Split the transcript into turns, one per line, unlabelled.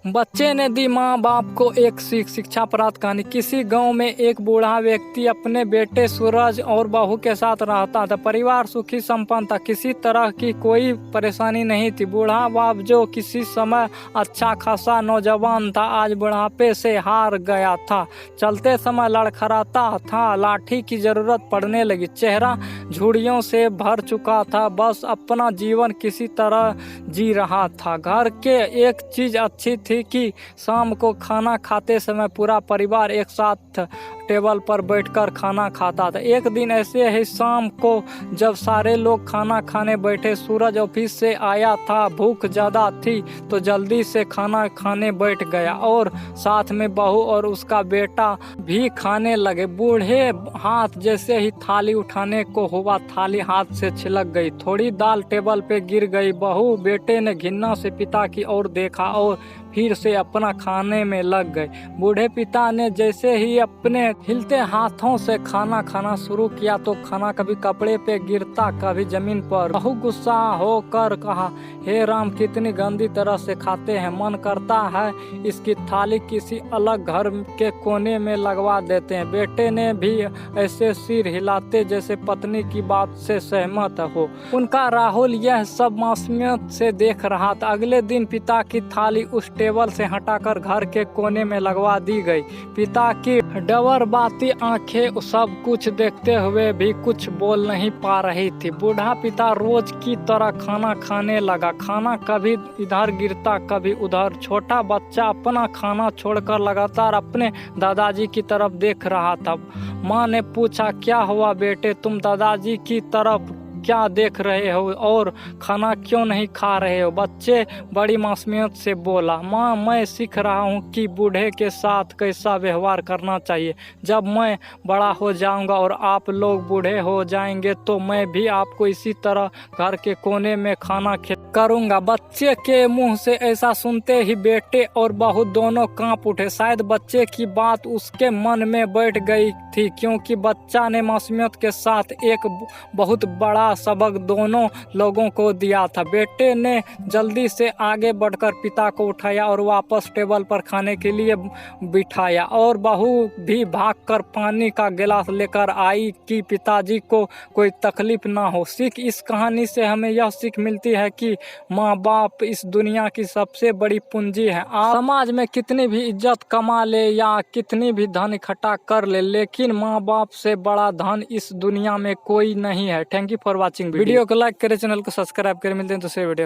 बच्चे ने दी माँ बाप को एक शिक्षा प्राप्त कहानी। किसी गांव में एक बूढ़ा व्यक्ति अपने बेटे सूरज और बहू के साथ रहता था। परिवार सुखी संपन्न था, किसी तरह की कोई परेशानी नहीं थी। बूढ़ा बाप जो किसी समय अच्छा खासा नौजवान था, आज बुढ़ापे से हार गया था। चलते समय लड़खड़ाता था, लाठी की जरूरत पड़ने लगी। चेहरा झुर्रियों से भर चुका था, बस अपना जीवन किसी तरह जी रहा था। घर के एक चीज अच्छी थी कि शाम को खाना खाते समय पूरा परिवार एक साथ टेबल पर बैठकर खाना खाता था। एक दिन ऐसे ही शाम को जब सारे लोग खाना खाने बैठे, सूरज ऑफिस से आया था। भूख ज़्यादा थी तो जल्दी से खाना खाने बैठ गया और साथ में बहू और उसका बेटा भी खाने लगे। बूढ़े हाथ जैसे ही थाली उठाने को हुआ, थाली हाथ से छिलक गई। थोड़ी दाल टेबल पे गिर गई। बहू बेटे ने घृणा से पिता की ओर देखा और फिर से अपना खाने में लग गए। बूढ़े पिता ने जैसे ही अपने हिलते हाथों से खाना खाना शुरू किया तो खाना कभी कपड़े पे गिरता, कभी जमीन पर। बहू गुस्सा होकर कहा, हे राम, कितनी गंदी तरह से खाते हैं, मन करता है इसकी थाली किसी अलग घर के कोने में लगवा देते हैं। बेटे ने भी ऐसे सिर हिलाते जैसे पत्नी की बात से सहमत हो। उनका राहुल यह सब मासूमियत से देख रहा था। अगले दिन पिता की थाली उस टेबल से हटाकर घर के कोने में लगवा दी गई। पिता की डबरबाती आंखें सब कुछ देखते हुए भी कुछ बोल नहीं पा रही थी। बूढ़ा पिता रोज की तरह खाना खाने लगा। खाना कभी इधर गिरता, कभी उधर। छोटा बच्चा अपना खाना छोड़कर लगातार अपने दादाजी की तरफ देख रहा था। माँ ने पूछा, क्या हुआ बेटे, तुम दादाजी की तरफ क्या देख रहे हो और खाना क्यों नहीं खा रहे हो? बच्चे बड़ी मासूमियत से बोला, माँ, मैं सीख रहा हूँ कि बूढ़े के साथ कैसा व्यवहार करना चाहिए। जब मैं बड़ा हो जाऊंगा और आप लोग बूढ़े हो जाएंगे तो मैं भी आपको इसी तरह घर के कोने में खाना करूंगा। बच्चे के मुंह से ऐसा सुनते ही बेटे और बहू दोनों कांप उठे। शायद बच्चे की बात उसके मन में बैठ गई थी, क्योंकि बच्चा ने मासूमियत के साथ एक बहुत बड़ा सबक दोनों लोगों को दिया था। बेटे ने जल्दी से आगे बढ़कर पिता को उठाया और वापस टेबल पर खाने के लिए बिठाया, और बहू भी भागकर पानी का गिलास लेकर आई कि पिताजी को कोई तकलीफ ना हो। सीख इस कहानी से हमें यह सीख मिलती है कि माँ बाप इस दुनिया की सबसे बड़ी पूंजी है। आप समाज में कितनी भी इज्जत कमा ले या कितनी भी धन इकट्ठा कर ले, लेकिन माँ बाप से बड़ा धन इस दुनिया में कोई नहीं है। Thank you for watching. Video को लाइक करें, चैनल को सब्सक्राइब करें। मिलते हैं दूसरे वीडियो।